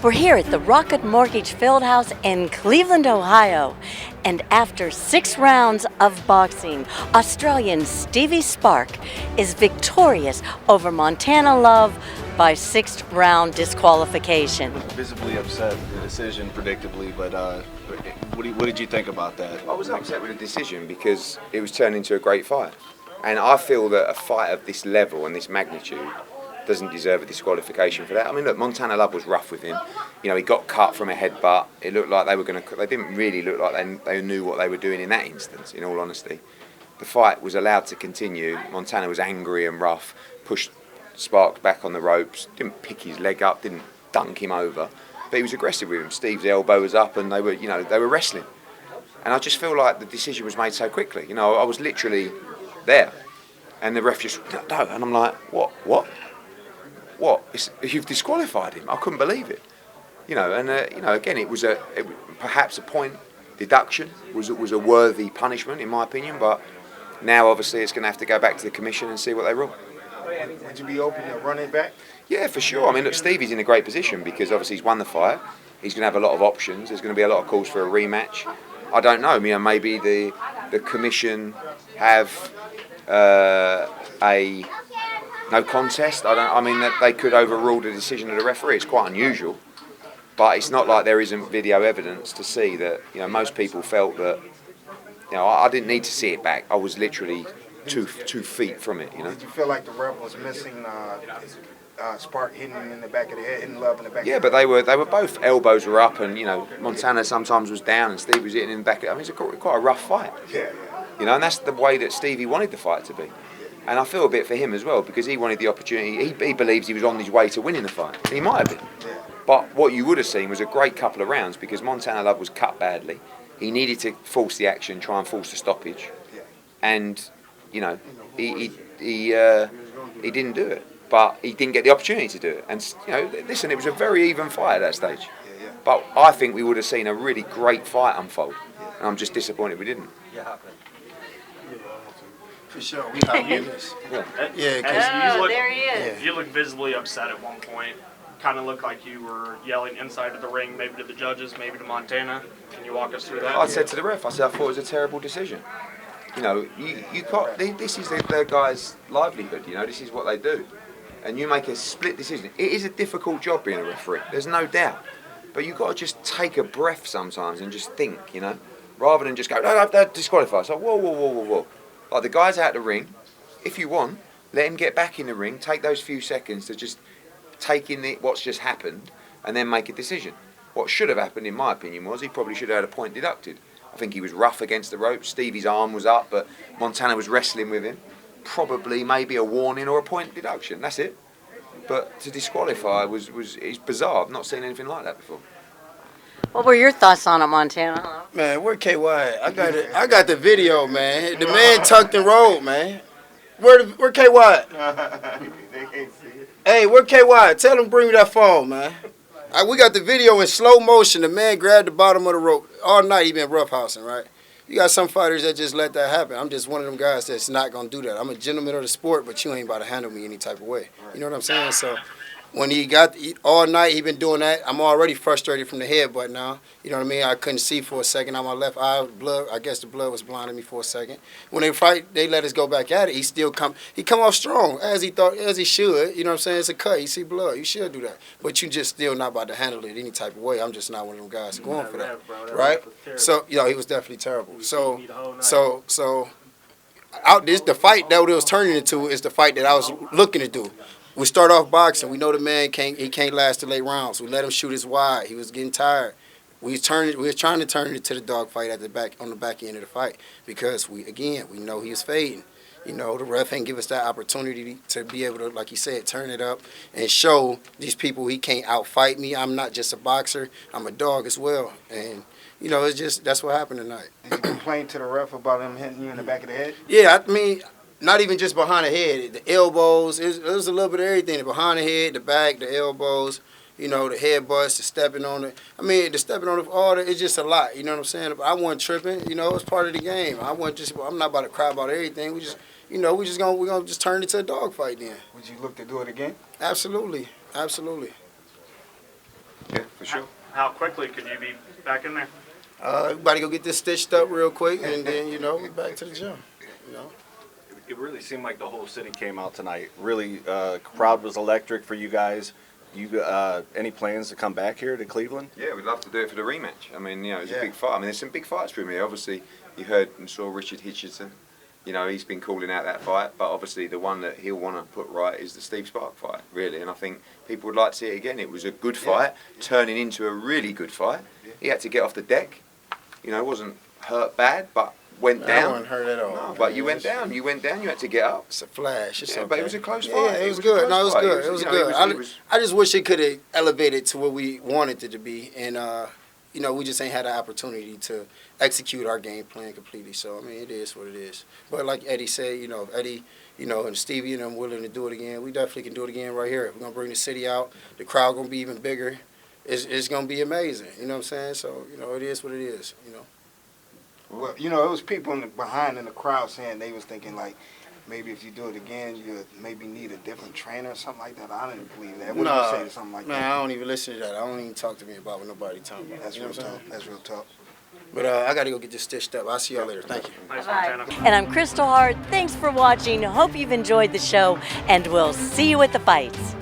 We're here at the Rocket Mortgage Fieldhouse in Cleveland, Ohio. And after 6 rounds of boxing, Australian Stevie Spark is victorious over Montana Love by 6th round disqualification. Visibly upset with the decision, predictably, but what did you think about that? I was upset with the decision because it was turned into a great fight. And I feel that a fight of this level and this magnitude doesn't deserve a disqualification for that. I mean, look, Montana Love was rough with him. You know, he got cut from a headbutt. It looked like they were going to. They didn't really look like they knew what they were doing in that instance. In all honesty, the fight was allowed to continue. Montana was angry and rough, pushed Sparks back on the ropes, didn't pick his leg up, didn't dunk him over, but he was aggressive with him. Steve's elbow was up, and they were wrestling. And I just feel like the decision was made so quickly. You know, I was literally there, and the ref just no, and I'm like, what? You've disqualified him. I couldn't believe it. You know, and again, it was perhaps a point deduction was a worthy punishment in my opinion. But now obviously it's going to have to go back to the commission and see what they rule. Would you be open to running back? Yeah, for sure. I mean, look, Stevie's in a great position because obviously he's won the fight. He's going to have a lot of options. There's going to be a lot of calls for a rematch. I don't know. You know, maybe the commission have a no contest. I mean that they could overrule the decision of the referee. It's quite unusual, but it's not like there isn't video evidence to see that. You know, most people felt that. You know, I didn't need to see it back. I was literally 2 feet from it. You know. Did you feel like the ref was missing Spark hitting him in the back of the head, hitting Love in the back? Yeah, but they were both elbows were up, and you know Montana sometimes was down, and Steve was hitting in the back. I mean, it's quite a rough fight. Yeah. You know, and that's the way that Stevie wanted the fight to be. And I feel a bit for him as well because he wanted the opportunity. He believes he was on his way to winning the fight. He might have been. Yeah. But what you would have seen was a great couple of rounds because Montana Love was cut badly. He needed to force the action, try and force the stoppage. Yeah. And, you know, he didn't do it. But he didn't get the opportunity to do it. And, you know, listen, it was a very even fight at that stage. Yeah. But I think we would have seen a really great fight unfold. And I'm just disappointed we didn't. For sure, we have this. Oh, there he is. You looked visibly upset at one point. Kind of looked like you were yelling inside of the ring, maybe to the judges, maybe to Montana. Can you walk us through that? I said to the ref, I thought it was a terrible decision. You know, you got this is their guys' livelihood. You know, this is what they do, and you make a split decision. It is a difficult job being a referee. There's no doubt, but you got to just take a breath sometimes and just think. You know, rather than just go, no, they're disqualified. So whoa. Like the guys out the ring, if you want, let him get back in the ring. Take those few seconds to just take in what's just happened, and then make a decision. What should have happened, in my opinion, was he probably should have had a point deducted. I think he was rough against the ropes. Stevie's arm was up, but Montana was wrestling with him. Probably maybe a warning or a point deduction. That's it. But to disqualify is bizarre. I've not seen anything like that before. What were your thoughts on it, Montana? Man, where KY at? I got the video, man. The man tucked and rolled, man. Where KY at? They can't see it. Hey, where KY? Tell him bring me that phone, man. We got the video in slow motion. The man grabbed the bottom of the rope. All night he been roughhousing, right? You got some fighters that just let that happen. I'm just one of them guys that's not going to do that. I'm a gentleman of the sport, but you ain't about to handle me any type of way. You know what I'm saying? So when all night he been doing that, I'm already frustrated from the headbutt now. You know what I mean? I couldn't see for a second on my left eye. Blood, I guess the blood was blinding me for a second. When they fight, they let us go back at it. He come off strong as he should. You know what I'm saying? It's a cut. You see blood. You should do that. But you just still not about to handle it any type of way. I'm just not one of them guys going for that. Right? So, you know, he was definitely terrible. So the fight that it was turning into is the fight that I was looking to do. We start off boxing. We know the man can't last the late rounds. We let him shoot his wide. He was getting tired. We was trying to turn it to the dog fight on the back end of the fight because we know he was fading. You know, the ref ain't give us that opportunity to be able to, like you said, turn it up and show these people he can't outfight me. I'm not just a boxer. I'm a dog as well. And you know, that's what happened tonight. Did you complain to the ref about him hitting you in the back of the head? Yeah, I mean, not even just behind the head, the elbows. It was a little bit of everything. The behind the head, the back, the elbows, you know, the headbutts, the stepping on it. I mean, the stepping on it, it's just a lot. You know what I'm saying? But I wasn't tripping. You know, it's part of the game. I'm not about to cry about everything. We're gonna just turn it to a dog fight then. Would you look to do it again? Absolutely. Yeah, for sure. How quickly could you be back in there? Everybody go get this stitched up real quick, and then, you know, we back to the gym, you know. It really seemed like the whole city came out tonight. Really, crowd was electric for you guys. You any plans to come back here to Cleveland? Yeah, we'd love to do it for the rematch. I mean, you know, it's a big fight. I mean, there's some big fights for me. Obviously, you heard and saw Richard Hitchison. You know, he's been calling out that fight, but obviously the one that he'll want to put right is the Steve Spark fight, really. And I think people would like to see it again. It was a good fight, turning into a really good fight. He had to get off the deck. You know, wasn't hurt bad, but went down. I wasn't hurt at all. No, but you went down. You went down. You had to get up. It's a flash. It's okay. But it was a close fight. Yeah, it was good. No, it was good. It was good. was- I just wish it could have elevated to what we wanted it to be, and you know, we just ain't had the opportunity to execute our game plan completely. So I mean, it is what it is. But like Eddie said, you know, if Eddie, you know, and Stevie and them willing to do it again, we definitely can do it again right here. We're gonna bring the city out. The crowd gonna be even bigger. It's gonna be amazing. You know what I'm saying? So you know, it is what it is. You know. Well, you know, it was people behind in the crowd saying they was thinking like, maybe if you do it again, you maybe need a different trainer or something like that. I didn't believe that. What did you say to something like man, that? I don't even listen to that. I don't even talk to me about what nobody talking about. That's You know real what I'm talk. saying? That's real talk. But I got to go get this stitched up. I'll see y'all later. Thank you. Nice, Bye. Montana. And I'm Kristal Hart. Thanks for watching. Hope you've enjoyed the show, and we'll see you at the fights.